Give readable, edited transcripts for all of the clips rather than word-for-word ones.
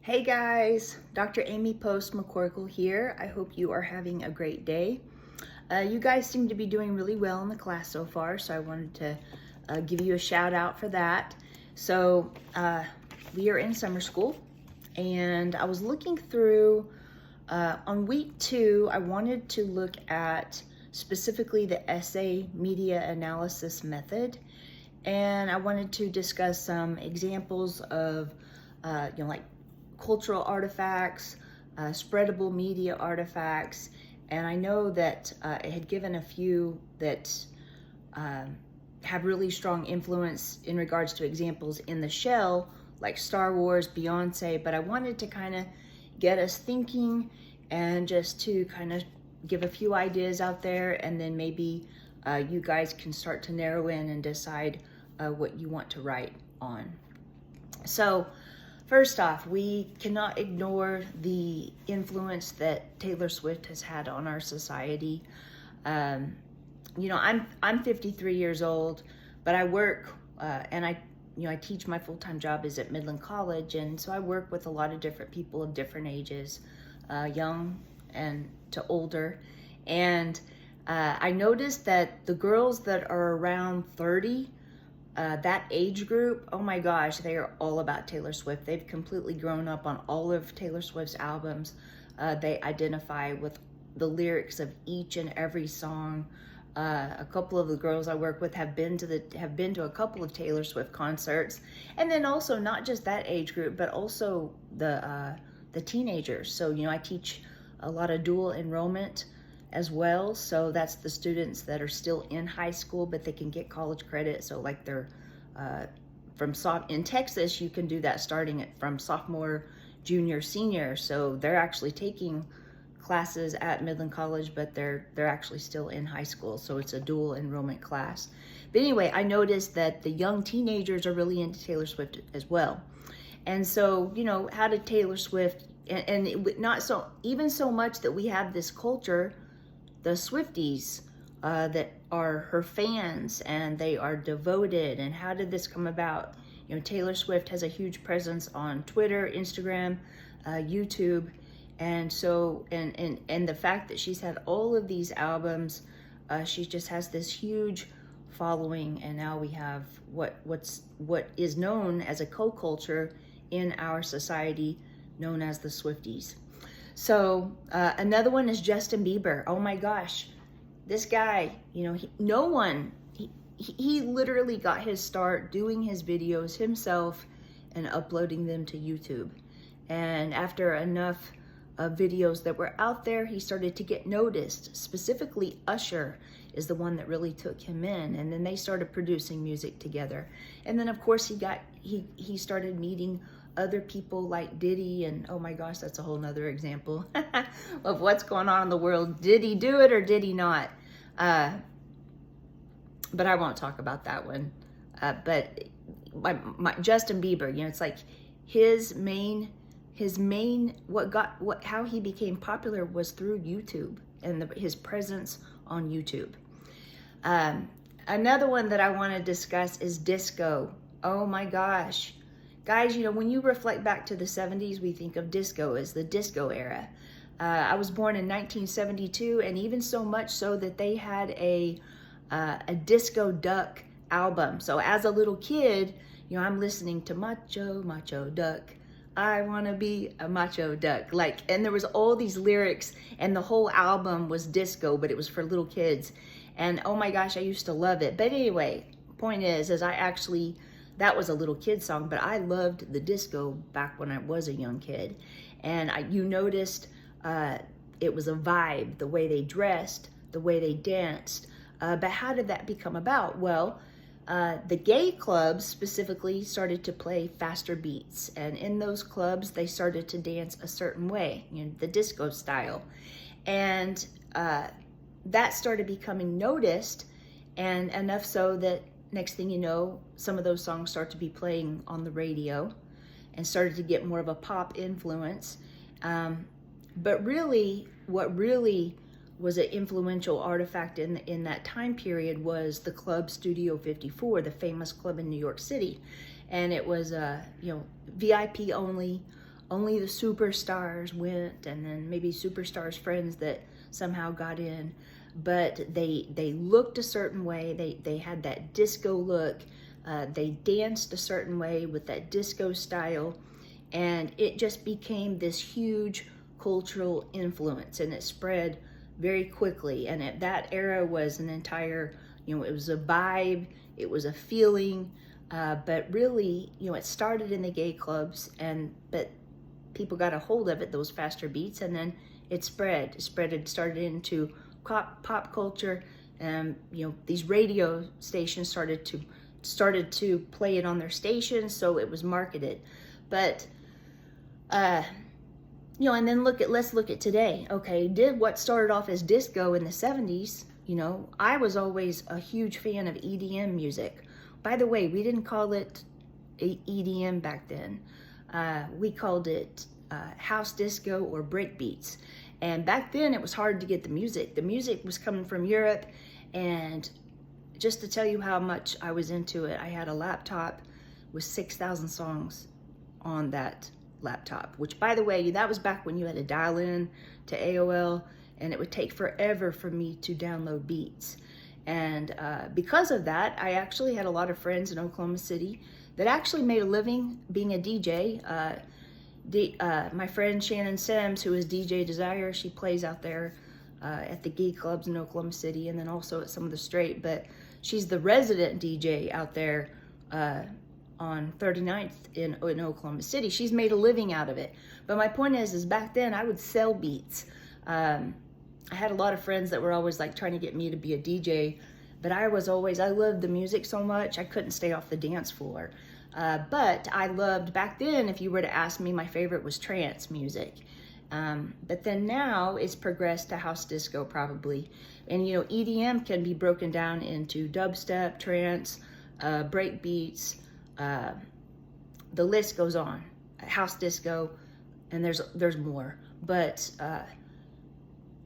Hey guys, Dr. Amy Post-mccorkle here. I hope you are having a great day. You guys seem to be doing really well in the class so far, so I wanted to give you a shout out for that. So we are in summer school, and I was looking through, on week 2, I wanted to look at specifically the essay media analysis method, and I wanted to discuss some examples of, like cultural artifacts, spreadable media artifacts, and I know that it had given a few that have really strong influence in regards to examples in the shell, like Star Wars, Beyonce, but I wanted to kind of get us thinking and just to kind of give a few ideas out there, and then maybe you guys can start to narrow in and decide what you want to write on. So first off, we cannot ignore the influence that Taylor Swift has had on our society. You know, I'm 53 years old, but I work and I teach. My full-time job is at Midland College, and so I work with a lot of different people of different ages, young and to older. And I noticed that the girls that are around 30, that age group, oh my gosh, they are all about Taylor Swift. They've completely grown up on all of Taylor Swift's albums. They identify with the lyrics of each and every song. A couple of the girls I work with have been to a couple of Taylor Swift concerts, and then also not just that age group, but also the teenagers. So I teach a lot of dual enrollment as well. So that's the students that are still in high school, but they can get college credit. So like they're in Texas, you can do that starting from sophomore, junior, senior. So they're actually taking classes at Midland College, but they're actually still in high school. So it's a dual enrollment class. But anyway, I noticed that the young teenagers are really into Taylor Swift as well. And so, how did Taylor Swift, and it, not so, even so much that we have this culture, the Swifties, that are her fans and they are devoted. And how did this come about? Taylor Swift has a huge presence on Twitter, Instagram, YouTube. And so, and the fact that she's had all of these albums, she just has this huge following. And now we have what is known as a co-culture in our society, known as the Swifties. So another one is Justin Bieber. Oh my gosh, this guy, he literally got his start doing his videos himself and uploading them to YouTube. And after enough videos that were out there, he started to get noticed. Specifically, Usher is the one that really took him in, and then they started producing music together. And then of course he started meeting other people like Diddy, and oh my gosh, that's a whole nother example of what's going on in the world. Did he do it or did he not? But I won't talk about that one. But my Justin Bieber, it's like how he became popular was through YouTube and his presence on YouTube. Another one that I want to discuss is disco. Oh my gosh. Guys, when you reflect back to the 70s, we think of disco as the disco era. I was born in 1972, and even so much so that they had a Disco Duck album. So as a little kid, I'm listening to Macho, Macho Duck. I want to be a macho duck. And there was all these lyrics, and the whole album was disco, but it was for little kids. And oh my gosh, I used to love it. But anyway, point is that was a little kid song, but I loved the disco back when I was a young kid. And you noticed it was a vibe, the way they dressed, the way they danced. But how did that become about? Well, the gay clubs specifically started to play faster beats. And in those clubs, they started to dance a certain way, the disco style. And that started becoming noticed, and enough so that next thing you know, some of those songs start to be playing on the radio and started to get more of a pop influence. But really, what really was an influential artifact in that time period was the club Studio 54, the famous club in New York City. And it was, VIP only, only the superstars went, and then maybe superstars' friends that somehow got in. But they looked a certain way. They had that disco look. They danced a certain way with that disco style, and it just became this huge cultural influence, and it spread very quickly. And that era was an entire, it was a vibe, it was a feeling, but really, it started in the gay clubs, but people got a hold of it, those faster beats, and then it started into pop culture, and these radio stations started to play it on their stations, so it was marketed. But and then let's look at today. Okay, what started off as disco in the 70s, I was always a huge fan of EDM music. By the way, we didn't call it EDM back then. We called it house disco or break beats. And back then it was hard to get the music. The music was coming from Europe, and just to tell you how much I was into it, I had a laptop with 6,000 songs on that laptop, which, by the way, that was back when you had to dial in to AOL, and it would take forever for me to download beats. And because of that, I actually had a lot of friends in Oklahoma City that actually made a living being a DJ. My friend Shannon Sims, who is DJ Desire, she plays out there at the gay clubs in Oklahoma City, and then also at some of the straight, but she's the resident DJ out there on 39th in Oklahoma City. She's made a living out of it. But my point is back then I would sell beats. I had a lot of friends that were always like trying to get me to be a DJ, but I loved the music so much, I couldn't stay off the dance floor. But I loved, back then, if you were to ask me, my favorite was trance music. But then now it's progressed to house disco probably. And EDM can be broken down into dubstep, trance, break beats, the list goes on. House disco, and there's more. But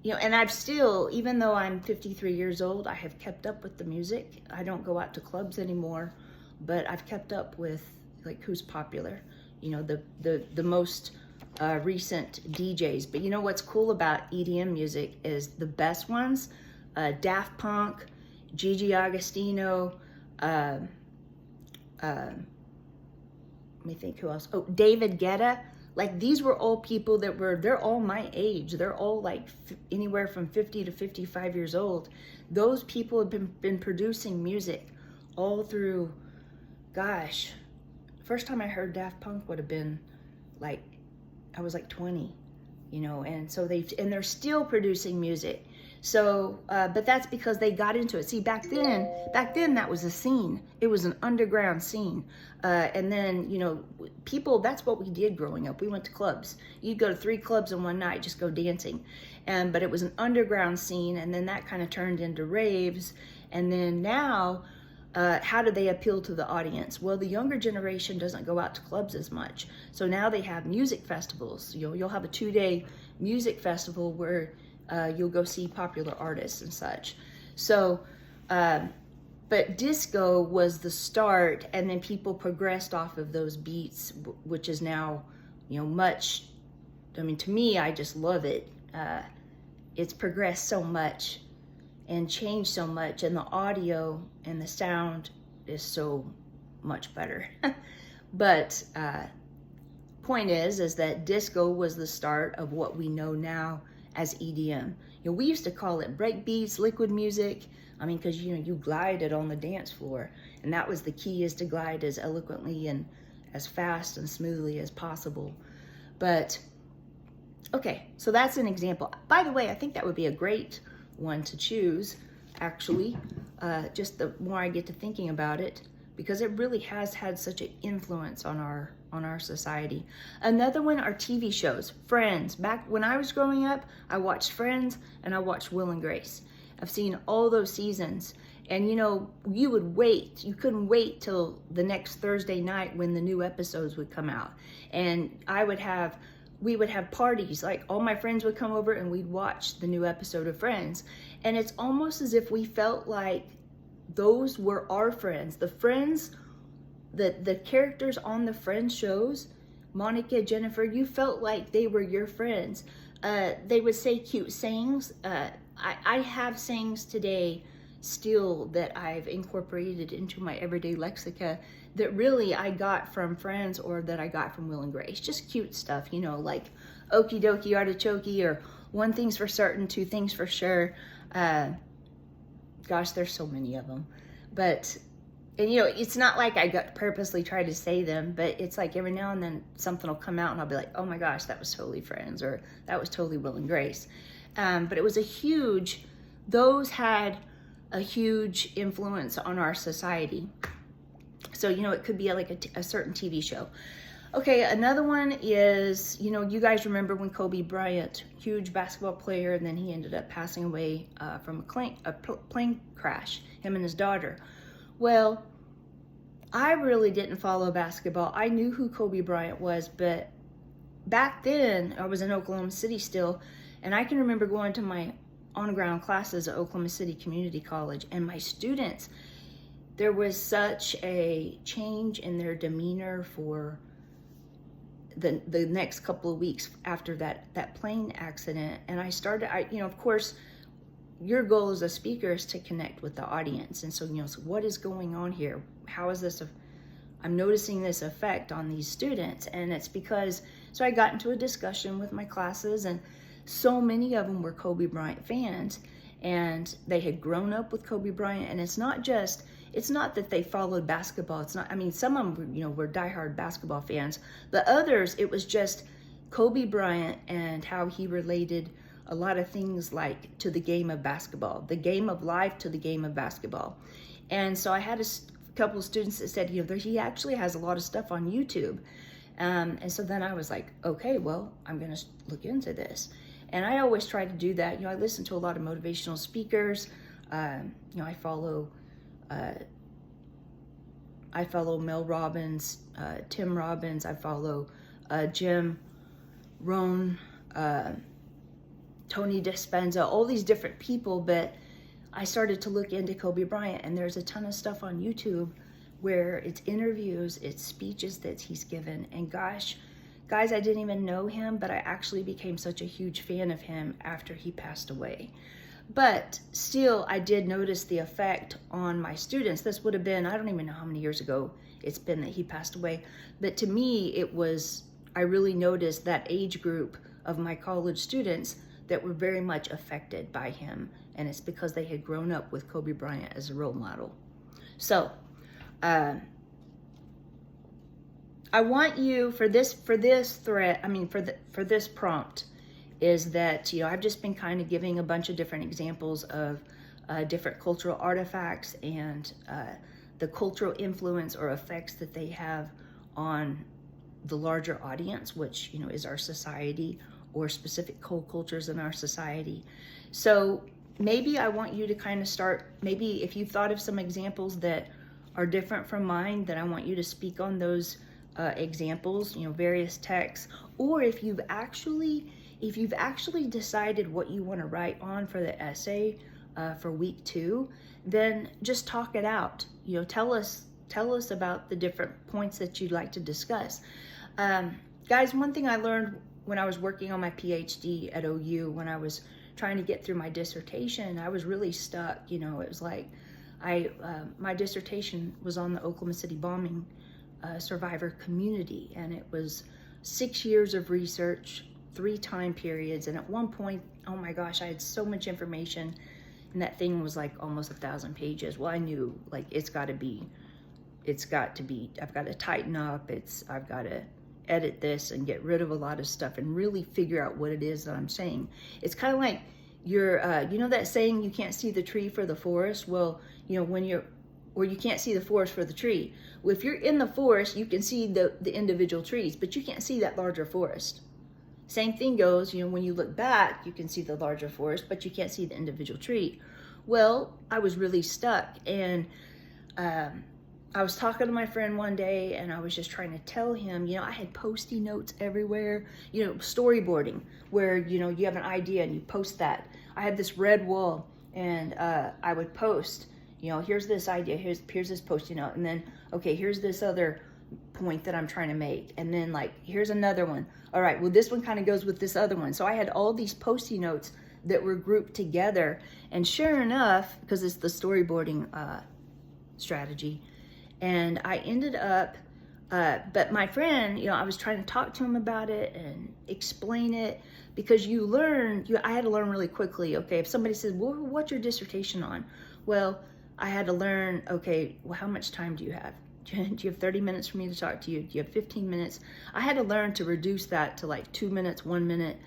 and I've still, even though I'm 53 years old, I have kept up with the music. I don't go out to clubs anymore, but I've kept up with like who's popular, the most recent DJs. But what's cool about EDM music is the best ones, Daft Punk, Gigi Agostino, let me think who else. Oh, David Guetta. Like, these were all people they're all my age. They're all like anywhere from 50 to 55 years old. Those people have been producing music all through, gosh, first time I heard Daft Punk would have been like, I was like 20, and so they're still producing music. So, but that's because they got into it. See, back then that was a scene. It was an underground scene. And then, people, that's what we did growing up. We went to clubs. You'd go to 3 clubs in one night, just go dancing. But it was an underground scene, and then that kind of turned into raves. And then now, how do they appeal to the audience? Well, the younger generation doesn't go out to clubs as much. So now they have music festivals. You'll have a 2-day music festival where you'll go see popular artists and such. So, but disco was the start, and then people progressed off of those beats, which is now, much, to me, I just love it. It's progressed so much and changed so much, and the audio and the sound is so much better. But point is that disco was the start of what we know now as EDM. We used to call it break beats, liquid music. Because you glided on the dance floor, and that was the key, is to glide as eloquently and as fast and smoothly as possible. But okay, so that's an example. By the way, I think that would be a great one to choose, actually, just the more I get to thinking about it, because it really has had such an influence on our society. Another one are TV shows. Friends. Back when I was growing up, I watched Friends and I watched Will and Grace. I've seen all those seasons, and you would wait. You couldn't wait till the next Thursday night when the new episodes would come out. And we would have parties, like all my friends would come over and we'd watch the new episode of Friends. And it's almost as if we felt like those were our friends. The friends, the characters on the Friends shows, Monica, Jennifer, you felt like they were your friends. They would say cute sayings. I have sayings today still that I've incorporated into my everyday lexica that really I got from friends or that I got from Will and Grace. Just cute stuff, you know, like okie dokie artichoke, or one thing's for certain, two things for sure. Gosh, there's so many of them. But, and you know, it's not like I got purposely tried to say them, but it's like every now and then something will come out and I'll be like, oh my gosh, that was totally Friends, or that was totally Will and Grace. But it was those had a huge influence on our society. So, you know, it could be like a certain TV show. Okay, another one is, you know, you guys remember when Kobe Bryant, huge basketball player, and then he ended up passing away from a plane crash, him and his daughter. Well, I really didn't follow basketball. I knew who Kobe Bryant was, but back then, I was in Oklahoma City still, and I can remember going to my on-ground classes at Oklahoma City Community College, and my students, there was such a change in their demeanor for the next couple of weeks after that plane accident. And you know, of course, your goal as a speaker is to connect with the audience. And so, you know, so what is going on here? How is this? I'm noticing this effect on these students. And it's because, so I got into a discussion with my classes, and so many of them were Kobe Bryant fans, and they had grown up with Kobe Bryant. And it's not that they followed basketball. It's not, I mean, some of them, you know, were diehard basketball fans. The others, it was just Kobe Bryant and how he related a lot of things like to the game of basketball, the game of life to the game of basketball. And so I had a couple of students that said, you know, he actually has a lot of stuff on YouTube. And so then I was like, okay, well, I'm going to look into this. And I always try to do that. You know, I listen to a lot of motivational speakers. You know, I follow Mel Robbins, Tim Robbins. I follow Jim Rohn, Tony Dispenza, all these different people. But I started to look into Kobe Bryant, and there's a ton of stuff on YouTube where it's interviews, it's speeches that he's given. And gosh, guys, I didn't even know him, but I actually became such a huge fan of him after he passed away. But still, I did notice the effect on my students. This would have been, I don't even know how many years ago it's been that he passed away. But to me, I really noticed that age group of my college students that were very much affected by him. And it's because they had grown up with Kobe Bryant as a role model. So, I want you for this prompt, is that, you know, I've just been kind of giving a bunch of different examples of different cultural artifacts and the cultural influence or effects that they have on the larger audience, which, you know, is our society or specific cultures in our society. So maybe I want you to kind of start, maybe if you've thought of some examples that are different from mine, then I want you to speak on those examples, you know, various texts, or if you've actually decided what you want to write on for the essay for week 2, then just talk it out. You know, tell us about the different points that you'd like to discuss. Guys, one thing I learned when I was working on my PhD at OU, when I was trying to get through my dissertation, I was really stuck. You know, it was like my dissertation was on the Oklahoma City bombing survivor community, and it was 6 years of research, 3 time periods, and at one point, oh my gosh, I had so much information, and that thing was like almost 1,000 pages. Well, I knew, like, I've got to tighten up, I've got to edit this and get rid of a lot of stuff and really figure out what it is that I'm saying. It's kind of like you know that saying, you can't see the tree for the forest? Well, you know, or you can't see the forest for the tree. Well, if you're in the forest, you can see the individual trees, but you can't see that larger forest. Same thing goes, you know, when you look back, you can see the larger forest, but you can't see the individual tree. Well, I was really stuck, and I was talking to my friend one day, and I was just trying to tell him, you know, I had Post-it notes everywhere, you know, storyboarding, where, you know, you have an idea and you post that. I had this red wall, and I would post, you know, here's this idea, here's this Post-it note, and then, okay, here's this other point that I'm trying to make. And then like, here's another one. All right, well, this one kind of goes with this other one. So I had all these Post-it notes that were grouped together. And sure enough, because it's the storyboarding strategy, and I ended up, but my friend, I was trying to talk to him about it and explain it, because I had to learn really quickly. Okay, if somebody says, well, what's your dissertation on? Well, I had to learn, okay, well, how much time do you have? Do you have 30 minutes for me to talk to you? Do you have 15 minutes? I had to learn to reduce that to like 2 minutes, 1 minute.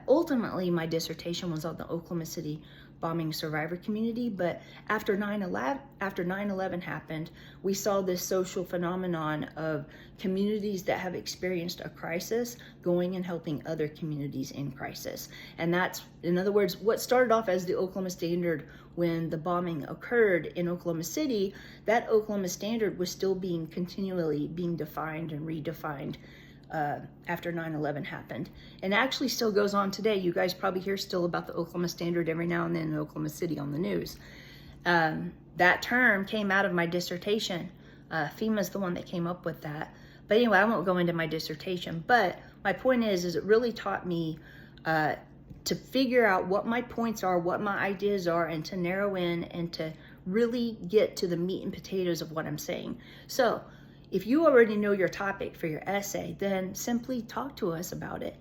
Ultimately, my dissertation was on the Oklahoma City bombing survivor community, but after 9/11 happened, we saw this social phenomenon of communities that have experienced a crisis going and helping other communities in crisis. And that's, in other words, what started off as the Oklahoma Standard when the bombing occurred in Oklahoma City, that Oklahoma Standard was still continually being defined and redefined after 9/11 happened, and actually still goes on today. You guys probably hear still about the Oklahoma Standard every now and then in Oklahoma City on the news. That term came out of my dissertation. FEMA's the one that came up with that. But anyway, I won't go into my dissertation, but my point is it really taught me to figure out what my points are, what my ideas are, and to narrow in and to really get to the meat and potatoes of what I'm saying. So if you already know your topic for your essay, then simply talk to us about it.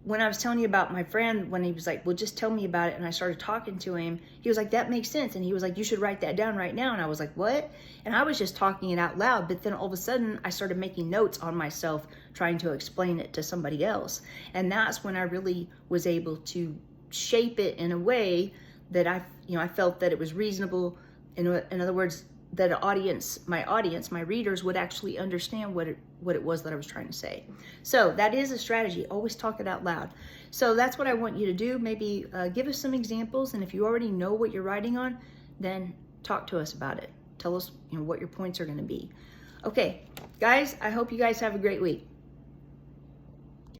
When I was telling you about my friend, when he was like, well, just tell me about it, and I started talking to him, he was like, that makes sense. And he was like, you should write that down right now. And I was like, what? And I was just talking it out loud. But then all of a sudden, I started making notes on myself, trying to explain it to somebody else. And that's when I really was able to shape it in a way that I felt that it was reasonable. In other words, that my readers would actually understand what it was that I was trying to say. So that is a strategy. Always talk it out loud. So that's what I want you to do. Maybe give us some examples, and if you already know what you're writing on, then talk to us about it. Tell us what your points are going to be. Okay, guys, I hope you guys have a great week.